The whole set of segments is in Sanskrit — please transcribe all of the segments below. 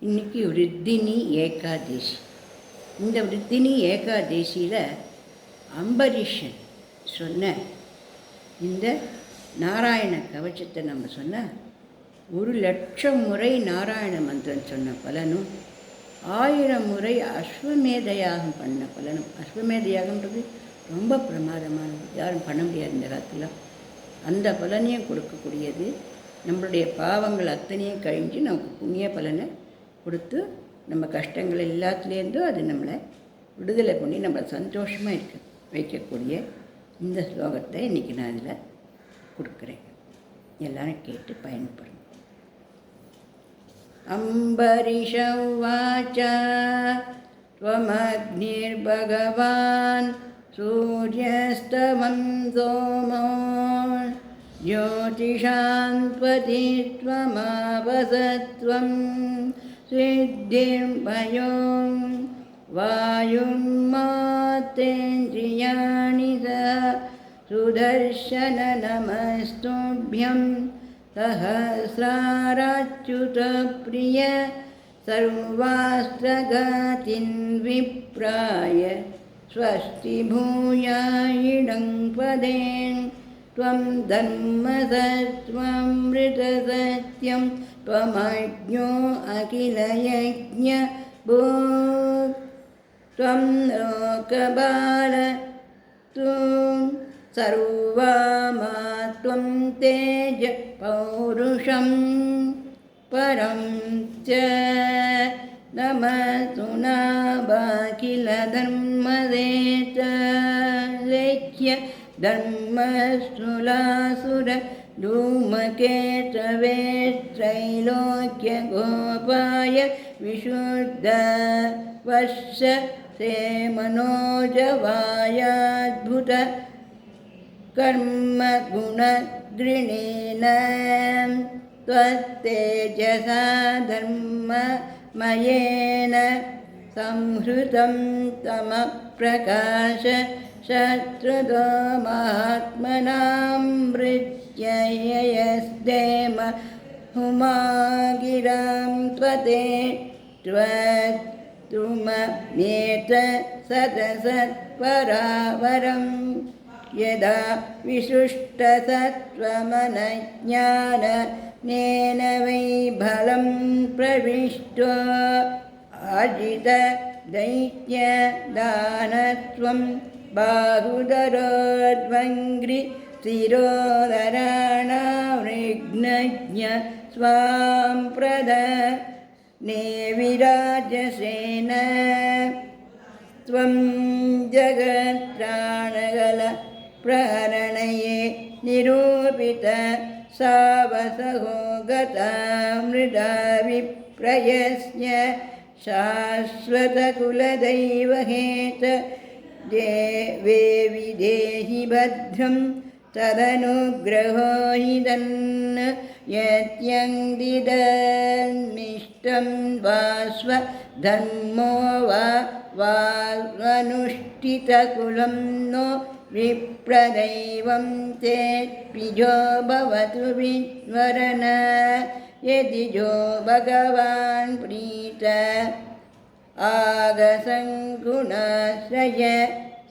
இன்றைக்கி விருத்தினி ஏகாதேசி. இந்த விருத்தினி ஏகாதேசியில் அம்பரீஷன் சொன்ன இந்த நாராயண கவச்சத்தை நம்ம சொன்னால் 1,00,000 முறை நாராயண மந்திரம் சொன்ன பலனும் 1000 முறை அஸ்வமேத யாகம் பண்ண பலனும். அஸ்வமேத யாகம்ன்றது ரொம்ப பிரமாதமானது, யாரும் பண்ண முடியாது இந்த காலத்தில். அந்த பலனையும் கொடுக்கக்கூடியது. நம்மளுடைய பாவங்கள் அத்தனையும் கழிஞ்சு நமக்கு புண்ணிய பலனை கொடுத்து நம்ம கஷ்டங்கள் எல்லாத்துலேருந்தும் அது நம்மளை விடுதலை பண்ணி நம்மளை சந்தோஷமாக வைக்கக்கூடிய இந்த ஸ்லோகத்தை இன்றைக்கி நான் இதில் கொடுக்குறேன். எல்லாரும் கேட்டு பயன்படும். அம்பரீஷ உவாச்ச த்வமக்னிர்பகவான் சூர்யஸ்தவம் சோமோ ஜோதிஷாந்த்வதி த்வமாவசத்வம் சித்திர்பயோம் வாயும்மாத்தேந்திரியாணி சுதர்ஷன நமஸ்துभ्यं சஹஸ்ராராच्युत பிரிய சர்வாஸ்திரகதின் விப்ராய ஸ்வஸ்தி பூயாயிடங் பதேன் त्वं धर्मसत्त्वमृतसत्यं त्वमज्ञो अखिलयज्ञभो त्वं लोकबाल त्वं सर्वमा त्वं तेज पौरुषं परं च नमस्तु नाबाखिलधर्मदेतलेख्य धर्मस्थूलासुर धूमकेतवे त्रैलोक्यगोपाय विशुद्ध वर्ष से मनोजवायाद्भुत कर्मगुणगृणेन त्वत्तेजसा धर्ममयेन संहृतं तमप्रकाश शत्रुतो महात्मनामृत्ययस्देम हुमागिरां त्वते त्वत्तुममेत सतसत्परावरं यदा विशिष्टसत्त्वमनज्ञानेन वै बलं प्रविष्टो अजित दैत्यदानत्वं बाहुदरोद्वङ्ग्रि शिरोधराणावृघ्नज्ञ स्वां प्रद नेविराजसेन त्वं जगत्त्राणगल प्रहरणये निरूपित सावसहो गता मृदा विप्रयस्य शाश्वतकुलदैवहेत देवे विदेहि भद्रं तदनुग्रहो हि दन् यत्यङ्दिदन्मिष्टं वा स्वधर्मो वानुष्ठितकुलं नो विप्रदैवं तेऽपिजो भवतु विद्वरन यदि जो भगवान् प्रीत आगसङ्गुणाश्रय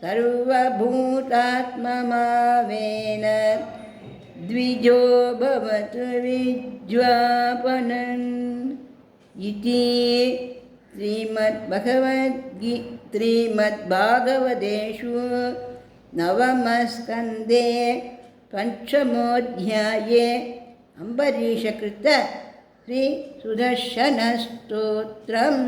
सर्वभूतात्ममावेन द्विजो भवतु विज्वापनन् इति श्रीमद्भागवतेषु नवमस्कन्धे पञ्चमोऽध्याये अम्बरीषकृत श्रीसुदर्शनस्तोत्रम्.